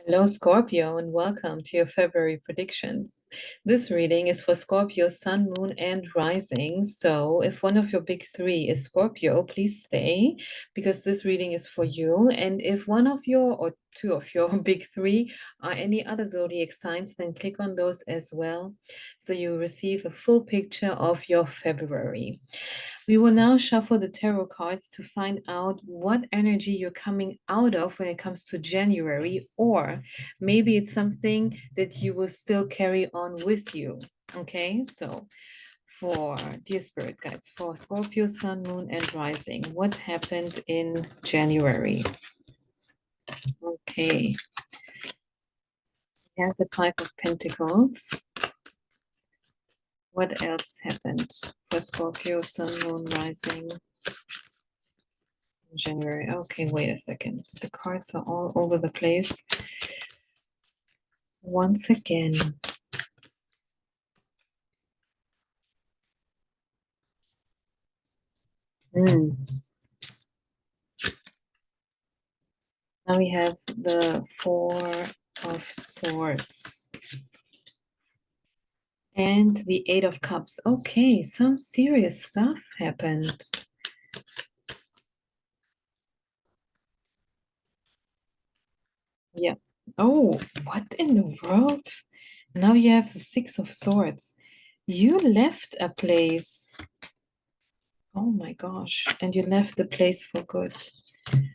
Hello, Scorpio, and welcome to your February predictions. This reading is for Scorpio, Sun, Moon, and Rising. So, if one of your big three is Scorpio, please stay because this reading is for you. And if one of your or two of your big three are any other zodiac signs, then click on those as well so you receive a full picture of your February. We will now shuffle the tarot cards to find out what energy you're coming out of when it comes to January, or maybe it's something that you will still carry on with you. Okay, so for dear spirit guides, for Scorpio, Sun, Moon, and Rising, what happened in January? Okay, here's the Five of Pentacles. What else happened for Scorpio, Sun, Moon, Rising? January. Okay, wait a second. The cards are all over the place. Once again. Now we have the Four of Swords. And the Eight of Cups. Okay, some serious stuff happened. Yeah. Oh, what in the world? Now you have the Six of Swords. You left a place. Oh my gosh. And you left the place for good. Okay.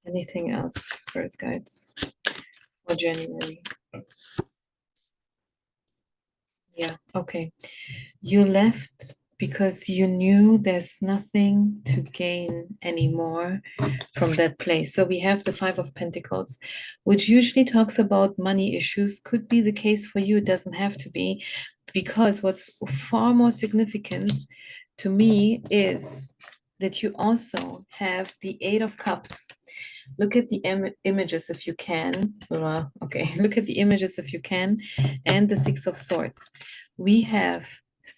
Anything else, spirit guides, for January? Yeah, okay. You left because you knew there's nothing to gain anymore from that place. So we have the Five of Pentacles, which usually talks about money issues. Could be the case for you, it doesn't have to be, because what's far more significant to me is that you also have the Eight of Cups. Look at the images if you can. Okay, look at the images if you can, and the Six of Swords. We have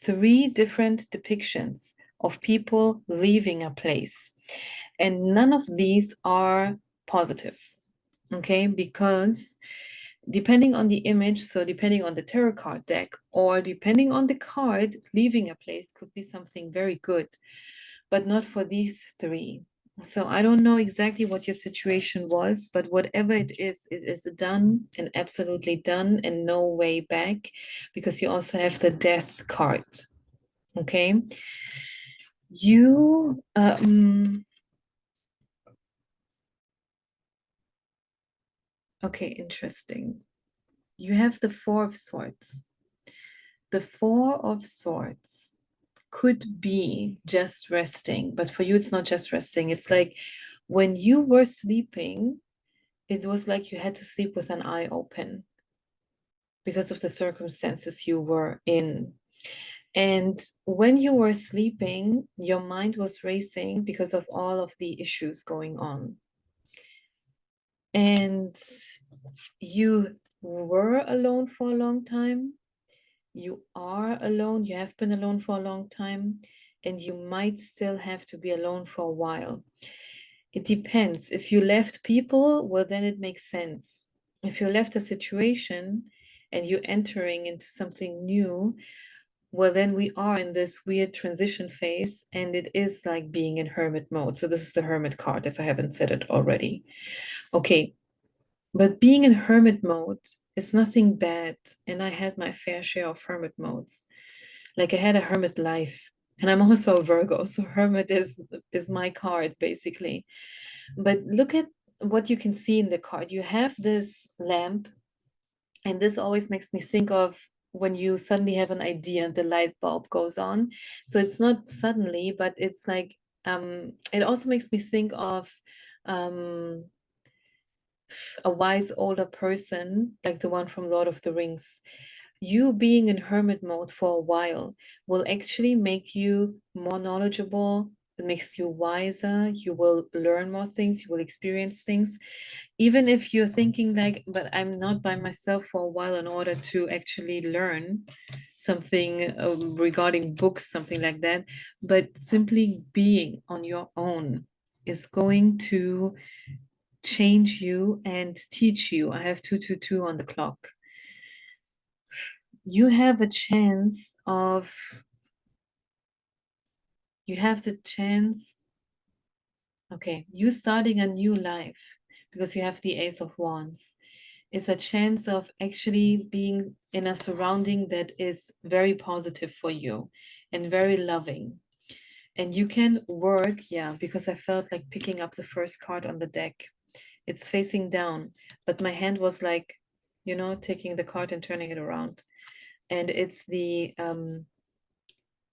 three different depictions of people leaving a place, and none of these are positive. Okay, because depending on the image, so depending on the tarot card deck, or depending on the card, leaving a place could be something very good, but not for these three. So I don't know exactly what your situation was, but whatever it is done and absolutely done and no way back, because you also have the Death card. Okay. You okay, interesting. You have the Four of Swords. The Four of Swords could be just resting, but for you, it's not just resting. It's like when you were sleeping, it was like you had to sleep with an eye open because of the circumstances you were in. And when you were sleeping, your mind was racing because of all of the issues going on. And you were alone for a long time. You are alone. You have been alone for a long time. And you might still have to be alone for a while. It depends. If you left people, well, then it makes sense. If you left a situation and you're entering into something new, well, then we are in this weird transition phase, and it is like being in hermit mode. So this is the hermit card, if I haven't said it already. Okay, but being in hermit mode is nothing bad, and I had my fair share of hermit modes. Like I had a hermit life, and I'm also a Virgo, so hermit is my card basically. But look at what you can see in the card. You have this lamp, and this always makes me think of when you suddenly have an idea and the light bulb goes on. So it's not suddenly, but it's like it also makes me think of a wise older person, like the one from Lord of the Rings. You being in hermit mode for a while will actually make you more knowledgeable. It makes you wiser. You will learn more things. You will experience things. Even if you're thinking like, but I'm not by myself for a while in order to actually learn something regarding books, something like that. But simply being on your own is going to change you and teach you. I have 222 on the clock. You have a chance of, you have the chance, okay, you starting a new life because you have the Ace of Wands. Is a chance of actually being in a surrounding that is very positive for you and very loving. And you can work, yeah, because I felt like picking up the first card on the deck. It's facing down, but my hand was like, you know, taking the card and turning it around. And it's the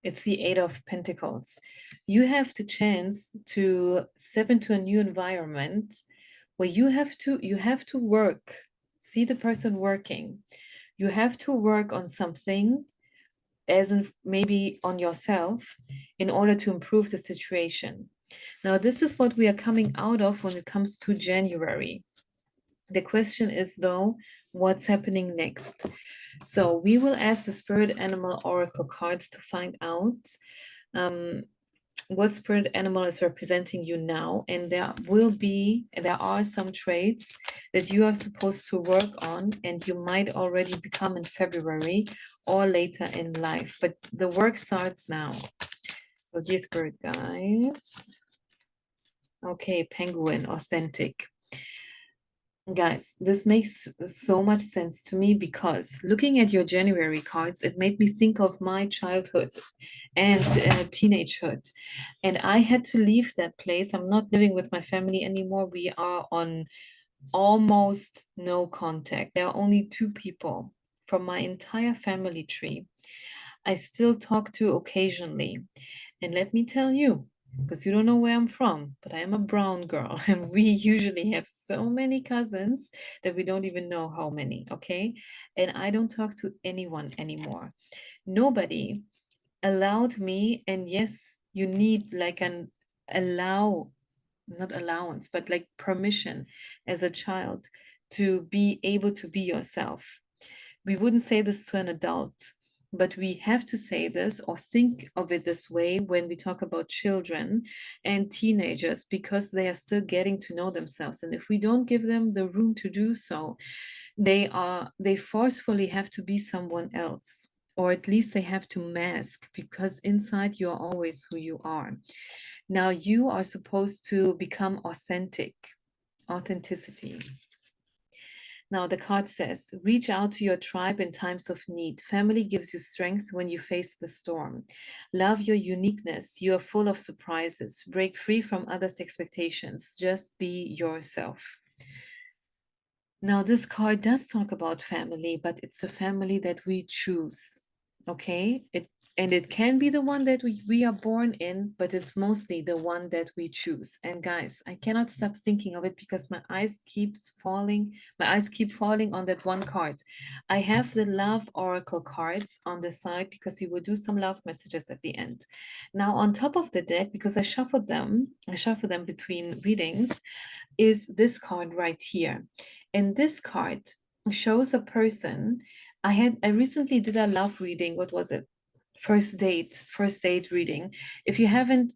Eight of Pentacles. You have the chance to step into a new environment where you have to work. See the person working. You have to work on something, as in maybe on yourself, in order to improve the situation. Now, this is what we are coming out of when it comes to January. The question is, though, what's happening next? So we will ask the Spirit Animal Oracle cards to find out what spirit animal is representing you now. And there are some traits that you are supposed to work on, and you might already become in February or later in life. But the work starts now. So dear spirit guides. Okay, penguin, authentic. Guys, this makes so much sense to me because looking at your January cards, it made me think of my childhood and teenagehood. And I had to leave that place. I'm not living with my family anymore. We are on almost no contact. There are only two people from my entire family tree I still talk to occasionally. And let me tell you, because you don't know where I'm from, but I am a brown girl, and we usually have so many cousins that we don't even know how many, okay? And I don't talk to anyone anymore. Nobody allowed me, and yes, you need like an not allowance, but like permission as a child to be able to be yourself. We wouldn't say this to an adult, but we have to say this or think of it this way when we talk about children and teenagers, because they are still getting to know themselves. And if we don't give them the room to do so, they forcefully have to be someone else, or at least they have to mask, because inside you are always who you are. Now you are supposed to become authenticity. Now, the card says, reach out to your tribe in times of need. Family gives you strength when you face the storm. Love your uniqueness. You are full of surprises. Break free from others' expectations. Just be yourself. Now, this card does talk about family, but it's the family that we choose. Okay? It can be the one that we are born in, but it's mostly the one that we choose. And guys, I cannot stop thinking of it because my eyes keep falling on that one card. I have the love oracle cards on the side because we will do some love messages at the end. Now, on top of the deck, because I shuffled them between readings, is this card right here. And this card shows a person. I recently did a love reading. What was it? First date reading. If you haven't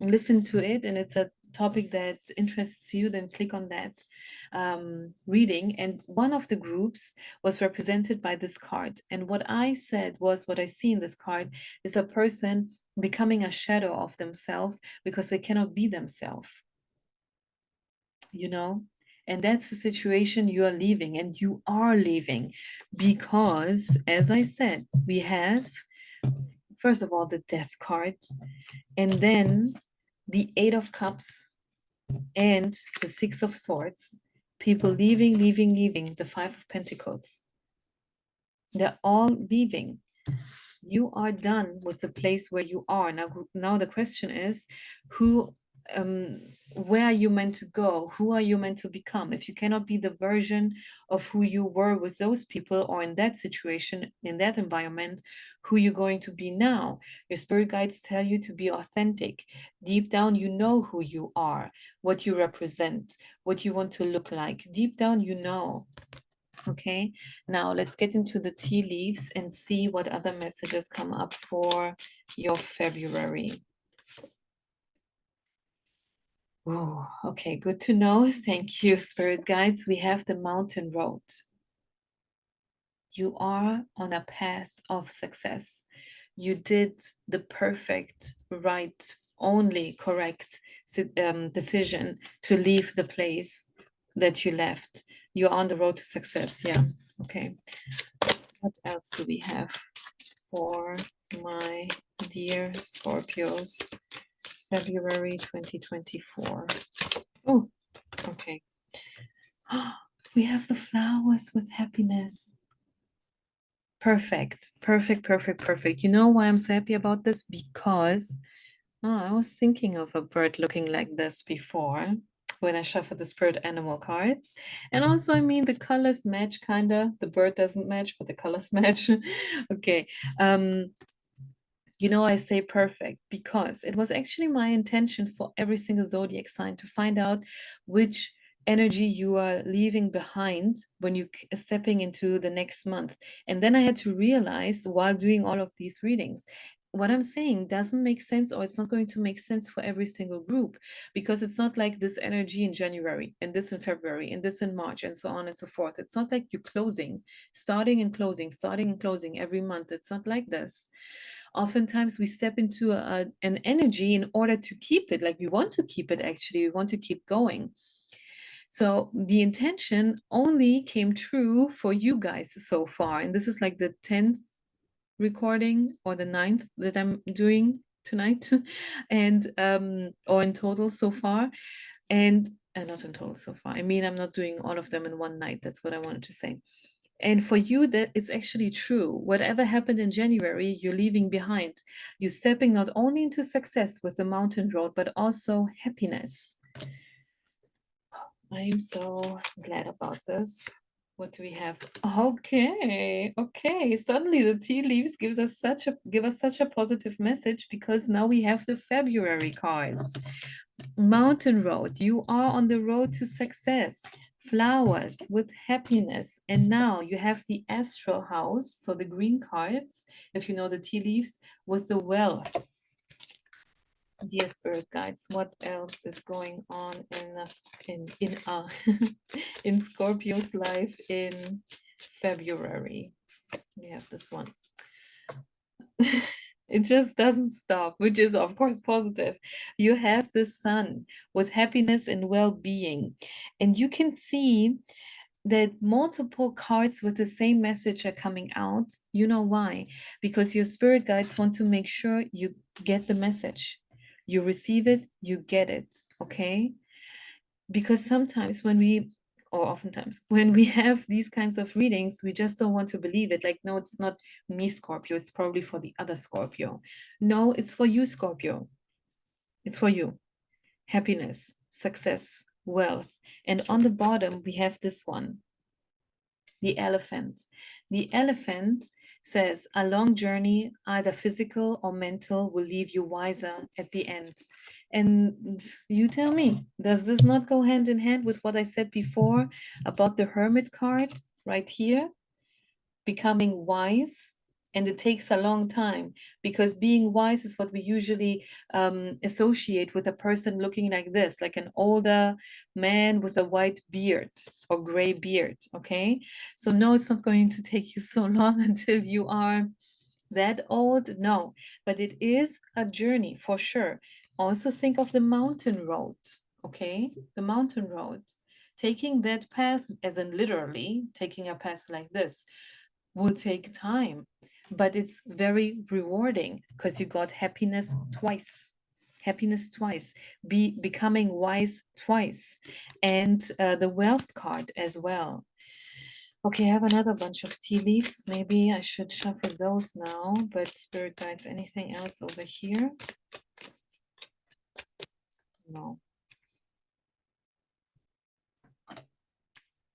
listened to it and it's a topic that interests you, then click on that reading. And one of the groups was represented by this card. And what I said was, what I see in this card is a person becoming a shadow of themselves because they cannot be themselves, you know? And that's the situation you are leaving, and you are leaving because, as I said, we have, first of all, the Death card, and then the Eight of Cups and the Six of Swords. People leaving, the Five of Pentacles. They're all leaving. You are done with the place where you are. Now the question is, where are you meant to go? Who are you meant to become? If you cannot be the version of who you were with those people or in that situation, in that environment, who you're going to be now? Your spirit guides tell you to be authentic. Deep down, you know who you are, what you represent, what you want to look like. Deep down, you know. Okay, now let's get into the tea leaves and see what other messages come up for your February. Oh, okay, good to know. Thank you, spirit guides. We have the mountain road. You are on a path of success. You did the perfect, right, only correct decision to leave the place that you left. You're on the road to success. Yeah. Okay. What else do we have for my dear Scorpios? February 2024. Oh, okay. We have the flowers with happiness. Perfect, perfect, perfect, perfect. You know why I'm so happy about this? Because I was thinking of a bird looking like this before when I shuffled the spirit animal cards. And also, I mean, the colors match kind of. The bird doesn't match, but the colors match. Okay. You know, I say perfect because it was actually my intention for every single zodiac sign to find out which energy you are leaving behind when you stepping into the next month. And then I had to realize while doing all of these readings, what I'm saying doesn't make sense, or it's not going to make sense for every single group, because it's not like this energy in January and this in February and this in March and so on and so forth. It's not like you're closing, starting and closing, starting and closing every month. It's not like this. Oftentimes we step into an energy in order to keep it, like we want to keep it, actually we want to keep going. So the intention only came true for you guys so far, and this is like the 10th recording or the 9th that I'm doing tonight and or in total so far. And not in total so far, I mean, I'm not doing all of them in one night. That's what I wanted to say. And for you, that it's actually true. Whatever happened in January, you're leaving behind. You're stepping not only into success with the mountain road, but also happiness. I am so glad about this. What do we have? Okay, okay. Suddenly the tea leaves give us such a positive message, because now we have the February cards. Mountain road, you are on the road to success. Flowers with happiness. And now you have the astral house, so the green cards, if you know the tea leaves, with the wealth. Dear spirit guides, what else is going on in Scorpio's life in February? We have this one. It just doesn't stop, which is of course positive. You have the sun with happiness and well-being, and you can see that multiple cards with the same message are coming out. You know why? Because your spirit guides want to make sure you get the message, you receive it, you get it. Okay, because sometimes when we, or oftentimes when we have these kinds of readings, we just don't want to believe it. Like, no, it's not me, Scorpio, it's probably for the other Scorpio. No, it's for you, Scorpio. It's for you. Happiness, success, wealth. And on the bottom we have this one, the elephant. The elephant says a long journey, either physical or mental, will leave you wiser at the end. And you tell me, does this not go hand in hand with what I said before about the hermit card right here? Becoming wise, and it takes a long time, because being wise is what we usually associate with a person looking like this, like an older man with a white beard or gray beard. Okay, so no, it's not going to take you so long until you are that old. No, but it is a journey for sure. Also think of the mountain road. Okay, the mountain road, taking that path, as in literally taking a path like this, will take time, but it's very rewarding because you got happiness twice. Happiness twice, becoming wise twice, and the wealth card as well. Okay, I have another bunch of tea leaves. Maybe I should shuffle those now, but spirit guides, anything else over here? No.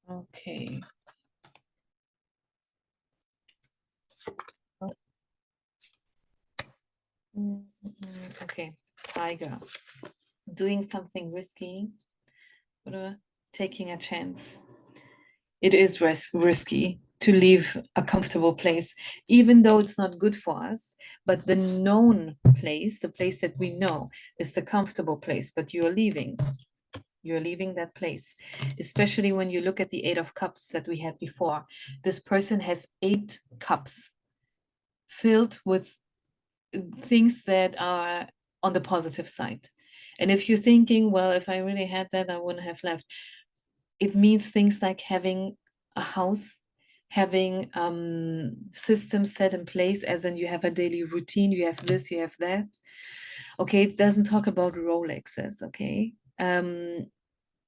Okay. Okay, tiger. Doing something risky, or taking a chance. It is risky. to leave a comfortable place, even though it's not good for us. But the known place, the place that we know, is the comfortable place. But you're leaving. You're leaving that place, especially when you look at the 8 of Cups that we had before. This person has 8 cups filled with things that are on the positive side. And if you're thinking, well, if I really had that, I wouldn't have left. It means things like having a house, having systems set in place, as in you have a daily routine, you have this, you have that. Okay, it doesn't talk about Rolexes, okay?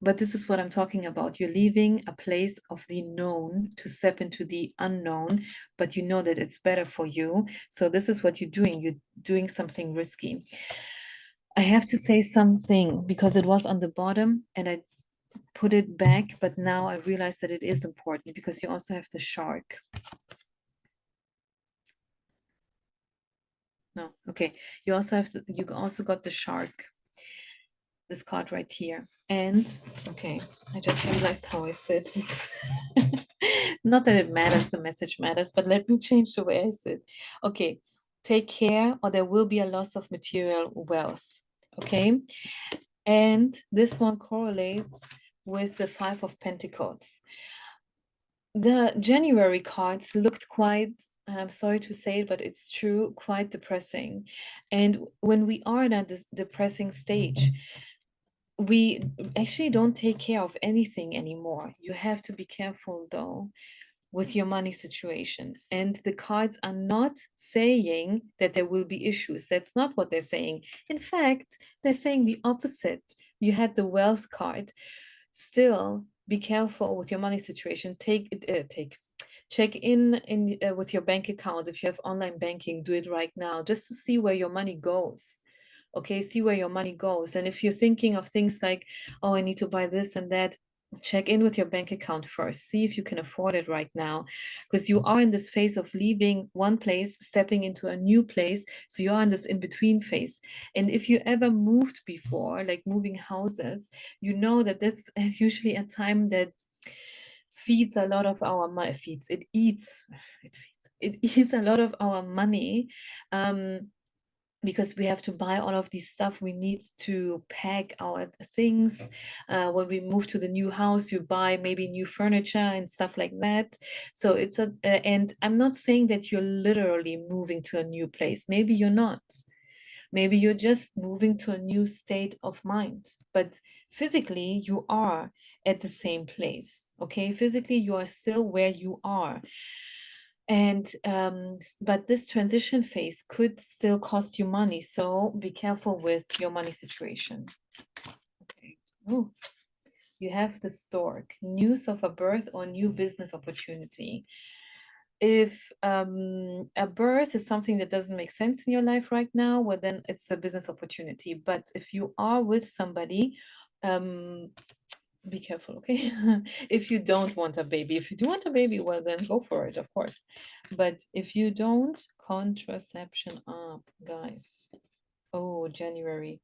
But this is what I'm talking about. You're leaving a place of the known to step into the unknown, but you know that it's better for you. So this is what you're doing. You're doing something risky. I have to say something because it was on the bottom and I put it back, but now I realize that it is important because you also have the shark. No, okay. You also got the shark. This card right here. And okay, I just realized how I sit. Not that it matters, the message matters, but let me change the way I sit. Okay, take care or there will be a loss of material wealth. Okay, and this one correlates with the 5 of Pentacles. The January cards looked quite, I'm sorry to say it, but it's true, quite depressing. And when we are in a depressing stage, we actually don't take care of anything anymore. You have to be careful though with your money situation. And the cards are not saying that there will be issues. That's not what they're saying. In fact, they're saying the opposite. You had the wealth card. Still, be careful with your money situation. Check in with your bank account. If you have online banking, do it right now just to see where your money goes. Okay, see where your money goes. And if you're thinking of things like, oh, I need to buy this and that, check in with your bank account first. See if you can afford it right now, because you are in this phase of leaving one place, stepping into a new place. So you are in this in-between phase. And if you ever moved before, like moving houses, you know that that's usually a time that feeds a lot of our money. It eats a lot of our money. Because we have to buy all of these stuff, we need to pack our things. When we move to the new house, you buy maybe new furniture and stuff like that. So it's and I'm not saying that you're literally moving to a new place. Maybe you're not. Maybe you're just moving to a new state of mind, but physically you are at the same place. Okay, physically you are still where you are. And but this transition phase could still cost you money, so be careful with your money situation. Okay. Ooh, you have the stork, news of a birth or new business opportunity. If a birth is something that doesn't make sense in your life right now, well, then it's a business opportunity. But if you are with somebody, be careful, okay? If you don't want a baby, if you do want a baby, well, then go for it, of course. But if you don't, contraception up, guys. Oh, January.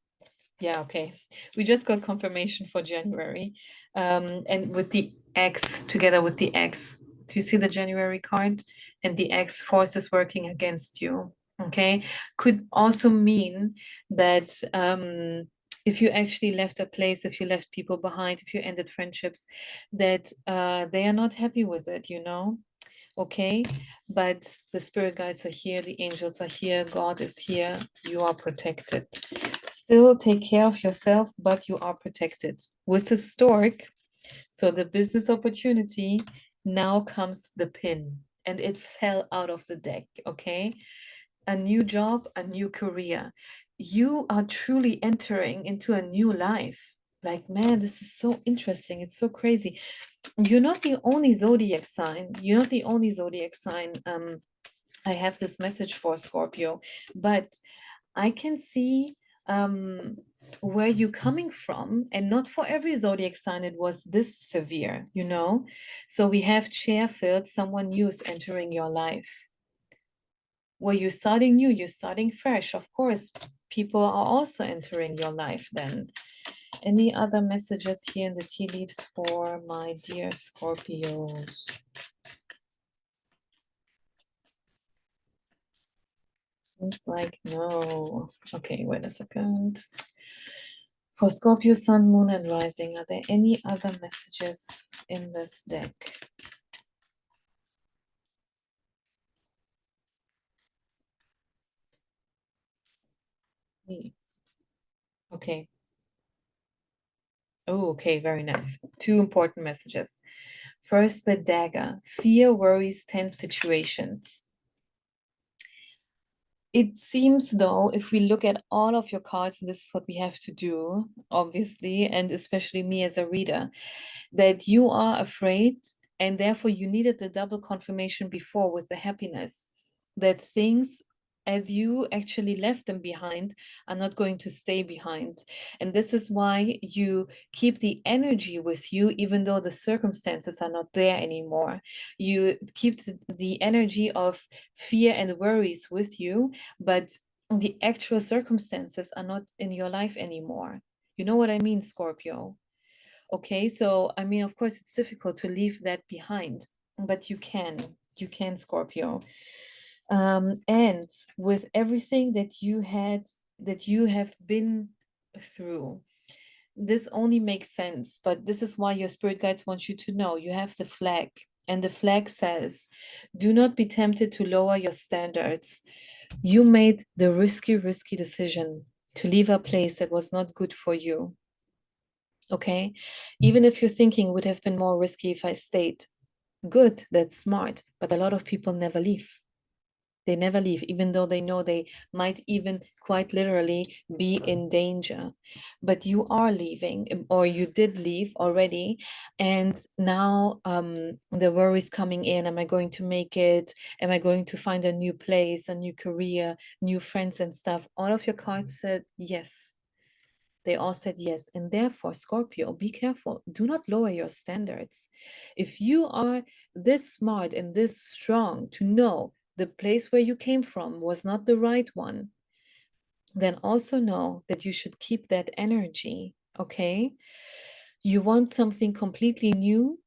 Yeah, okay. We just got confirmation for January. And with the X, together with the X, do you see the January card? And the X force is working against you. Okay. Could also mean that if you actually left a place, if you left people behind, if you ended friendships, that they are not happy with it, you know? Okay, but the spirit guides are here, the angels are here, God is here, you are protected. Still take care of yourself, but you are protected. With the stork, so the business opportunity, now comes the pin, and it fell out of the deck, okay? A new job, a new career. You are truly entering into a new life. Like, man, this is so interesting. It's so crazy. You're not the only zodiac sign. You're not the only zodiac sign. I have this message for Scorpio, but I can see where you're coming from, and not for every zodiac sign it was this severe, you know? So we have chair filled, someone new is entering your life. Well, you're starting new, you're starting fresh. Of course, people are also entering your life then. Any other messages here in the tea leaves for my dear Scorpios? Seems like no. Okay, wait a second. For Scorpio, Sun, Moon, and Rising, are there any other messages in this deck? Okay. Oh, okay, very nice. Two important messages. First, the dagger. Fear, worries, tense situations. It seems though, if we look at all of your cards, this is what we have to do, obviously, and especially me as a reader, that you are afraid and therefore you needed the double confirmation before with the happiness that things as you actually left them behind are not going to stay behind. And this is why you keep the energy with you, even though the circumstances are not there anymore. You keep the energy of fear and worries with you, but the actual circumstances are not in your life anymore. You know what I mean, Scorpio? Okay, so I mean, of course, it's difficult to leave that behind, but you can, Scorpio. And with everything that you had, that you have been through, this only makes sense. But this is why your spirit guides want you to know you have the flag, and the flag says, do not be tempted to lower your standards. You made the risky decision to leave a place that was not good for you. Okay, even if you're thinking would have been more risky if I stayed, good, that's smart, but a lot of people never leave. They never leave, even though they know they might even quite literally be in danger. But you are leaving, or you did leave already, and now the worries coming in. Am I going to make it? Am I going to find a new place, a new career, new friends and stuff? All of your cards said yes. They all said yes. And therefore, Scorpio, be careful. Do not lower your standards. If you are this smart and this strong to know the place where you came from was not the right one, then also know that you should keep that energy. Okay. You want something completely new.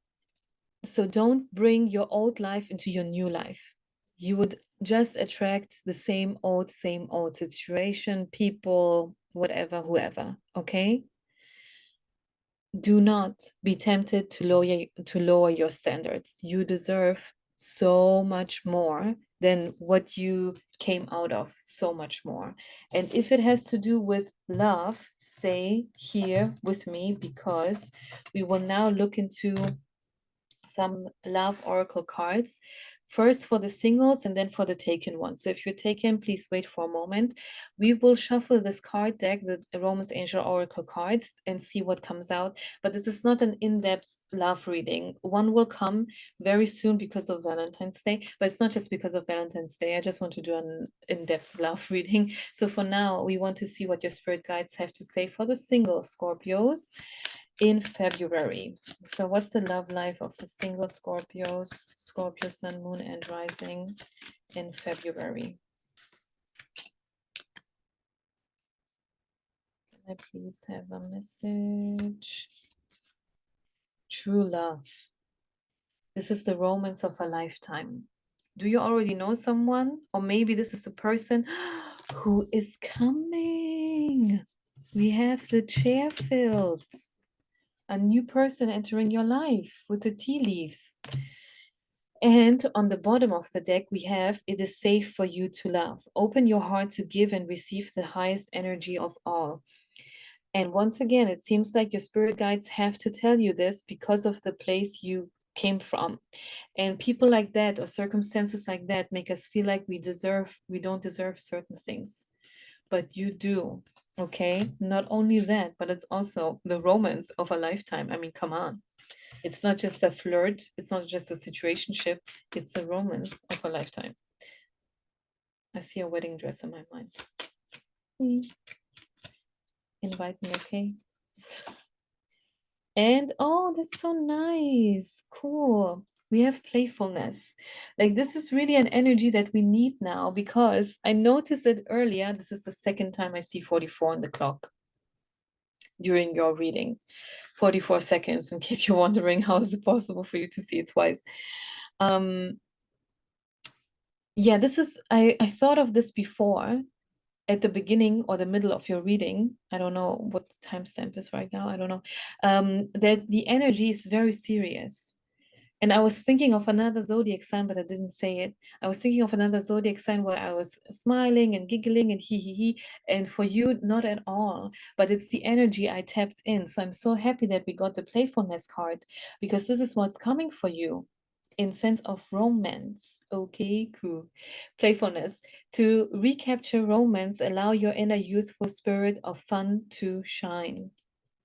So don't bring your old life into your new life. You would just attract the same old situation, people, whatever, whoever. Okay. Do not be tempted to lower your standards. You deserve so much more than what you came out of, so much more. And if it has to do with love, stay here with me because we will now look into some love oracle cards, first for the singles and then for the taken ones. So if you're taken, please wait for a moment. We will shuffle this card deck, the Romance Angel oracle cards, and see what comes out. But this is not an in-depth love reading. One will come very soon because of Valentine's Day, but it's not just because of Valentine's Day. I just want to do an in-depth love reading. So for now, we want to see what your spirit guides have to say for the single Scorpios in February. So what's the love life of the single Scorpios, Scorpio, Sun, Moon, and Rising in February? Can I please have a message? True love. This is the romance of a lifetime. Do you already know someone? Or maybe this is the person who is coming. We have the chair filled. A new person entering your life with the tea leaves. And on the bottom of the deck, we have, it is safe for you to love. Open your heart to give and receive the highest energy of all. And once again, it seems like your spirit guides have to tell you this because of the place you came from. And people like that or circumstances like that make us feel like we don't deserve certain things. But you do, okay? Not only that, but it's also the romance of a lifetime. I mean, come on. It's not just a flirt, it's not just a situationship, it's the romance of a lifetime. I see a wedding dress in my mind. Invite me, okay? And oh, that's so nice. Cool. We have playfulness. Like this is really an energy that we need now because I noticed that earlier, this is the second time I see 44 on the clock during your reading. 44 seconds, in case you're wondering how is it possible for you to see it twice. Yeah, this is, I thought of this before at the beginning or the middle of your reading. I don't know what the timestamp is right now. I don't know. That the energy is very serious. And I was thinking of another zodiac sign, but I didn't say it. I was thinking of another zodiac sign where I was smiling and giggling and he. And for you, not at all. But it's the energy I tapped in. So I'm so happy that we got the playfulness card, because this is what's coming for you in sense of romance. Okay, cool. Playfulness. To recapture romance, allow your inner youthful spirit of fun to shine.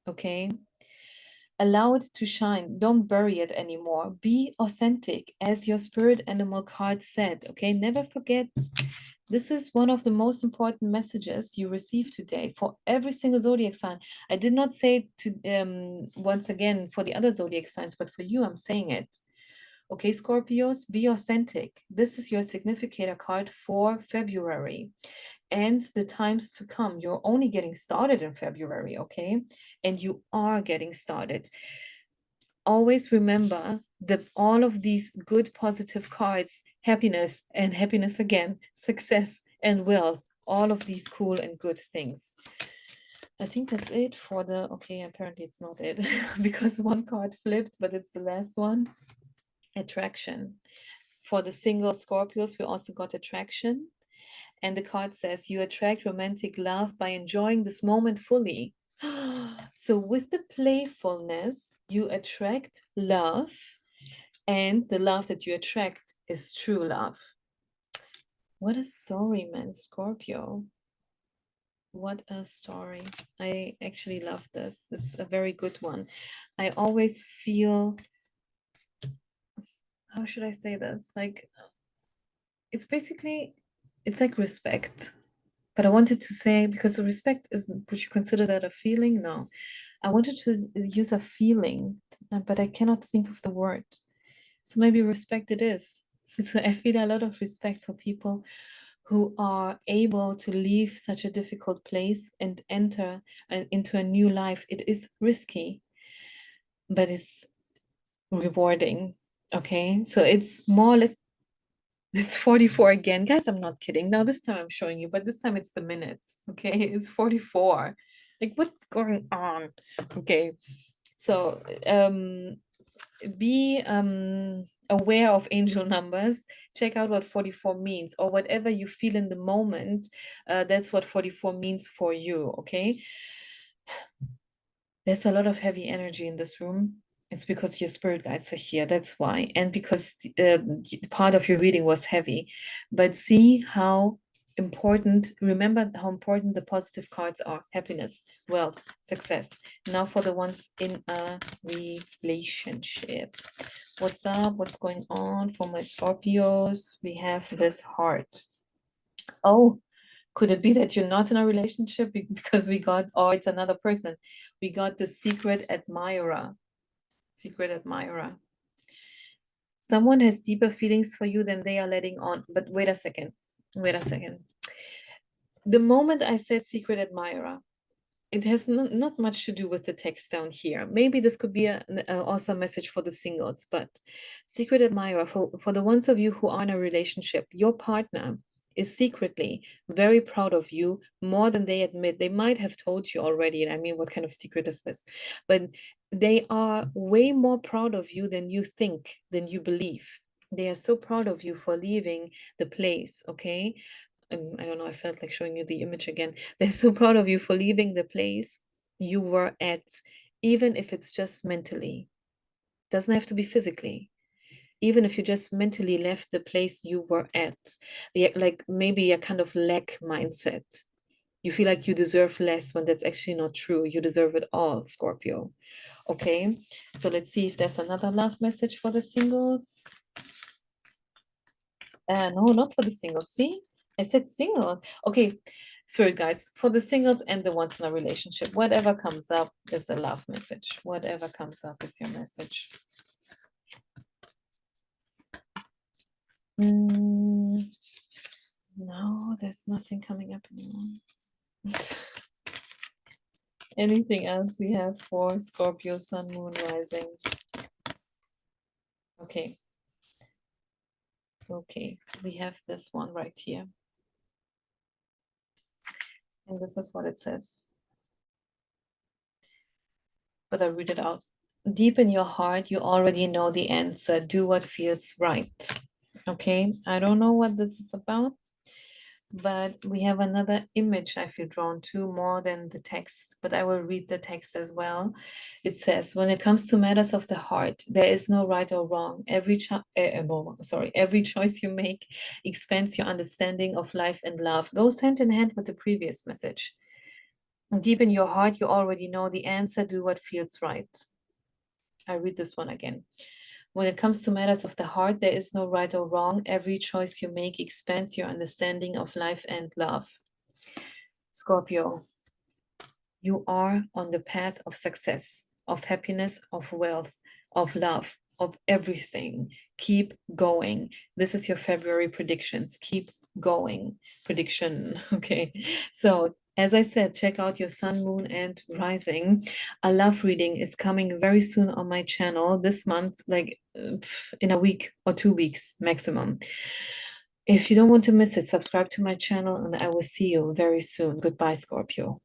Okay. Allow it to shine. Don't bury it anymore. Be authentic, as your spirit animal card said. Okay, never forget. This is one of the most important messages you receive today for every single zodiac sign. I did not say it to once again for the other zodiac signs, but for you, I'm saying it. Okay, Scorpios, be authentic. This is your significator card for February and the times to come. You're only getting started in February, okay? And you are getting started. Always remember that all of these good positive cards, happiness and happiness again, success and wealth, all of these cool and good things. I think that's it for the, okay, apparently it's not it because one card flipped, but it's the last one. Attraction. For the single Scorpios, we also got attraction. And the card says you attract romantic love by enjoying this moment fully. So with the playfulness, you attract love, and the love that you attract is true love. What a story, man, Scorpio. What a story. I actually love this. It's a very good one. I always feel, how should I say this? Like, it's basically, it's like respect. But I wanted to say, because the respect is, would you consider that a feeling? No. I wanted to use a feeling, but I cannot think of the word. So maybe respect it is. So I feel a lot of respect for people who are able to leave such a difficult place and enter into a new life. It is risky, but it's rewarding. Okay, so it's more or less, it's 44 again. Guys, I'm not kidding. Now this time I'm showing you, but this time it's the minutes. Okay, it's 44. Like, what's going on? Okay, so be aware of angel numbers. Check out what 44 means, or whatever you feel in the moment. That's what 44 means for you. Okay, there's a lot of heavy energy in this room. It's because your spirit guides are here. That's why. And because part of your reading was heavy. But see how important, remember how important the positive cards are: happiness, wealth, success. Now for the ones in a relationship. What's up? What's going on for my Scorpios? We have this heart. Oh, could it be that you're not in a relationship because we got, oh, it's another person. We got the secret admirer. Secret admirer. Someone has deeper feelings for you than they are letting on. But wait a second. Wait a second. The moment I said secret admirer, it has not much to do with the text down here. Maybe this could be also a message for the singles, but secret admirer, for the ones of you who are in a relationship, your partner is secretly very proud of you more than they admit. They might have told you already, and I mean, what kind of secret is this? But they are way more proud of you than you think, than you believe. They are so proud of you for leaving the place, okay? I don't know, I felt like showing you the image again. They're so proud of you for leaving the place you were at, even if it's just mentally. Doesn't have to be physically. Even if you just mentally left the place you were at, like maybe a kind of lack mindset. You feel like you deserve less when that's actually not true. You deserve it all, Scorpio. Okay, so let's see if there's another love message for the singles. No, not for the singles. See, I said single. Okay, spirit guides for the singles and the ones in a relationship. Whatever comes up is the love message. Whatever comes up is your message. No, there's nothing coming up anymore. Anything else we have for Scorpio, Sun, Moon, Rising? Okay. Okay, we have this one right here. And this is what it says. But I'll read it out. Deep in your heart, you already know the answer. Do what feels right. Okay, I don't know what this is about, but we have another image I feel drawn to more than the text, but I will read the text as well. It says, when it comes to matters of the heart, there is no right or wrong. Every choice you make expands your understanding of life and love. Goes hand in hand with the previous message. Deep in your heart, you already know the answer. Do what feels right. I read this one again. When it comes to matters of the heart, there is no right or wrong. Every choice you make expands your understanding of life and love. Scorpio, you are on the path of success, of happiness, of wealth, of love, of everything. Keep going. This is your February predictions. Keep going. Prediction. Okay. So, as I said, check out your sun, moon, and rising. A love reading is coming very soon on my channel this month, like in a week or 2 weeks maximum. If you don't want to miss it, subscribe to my channel and I will see you very soon. Goodbye, Scorpio.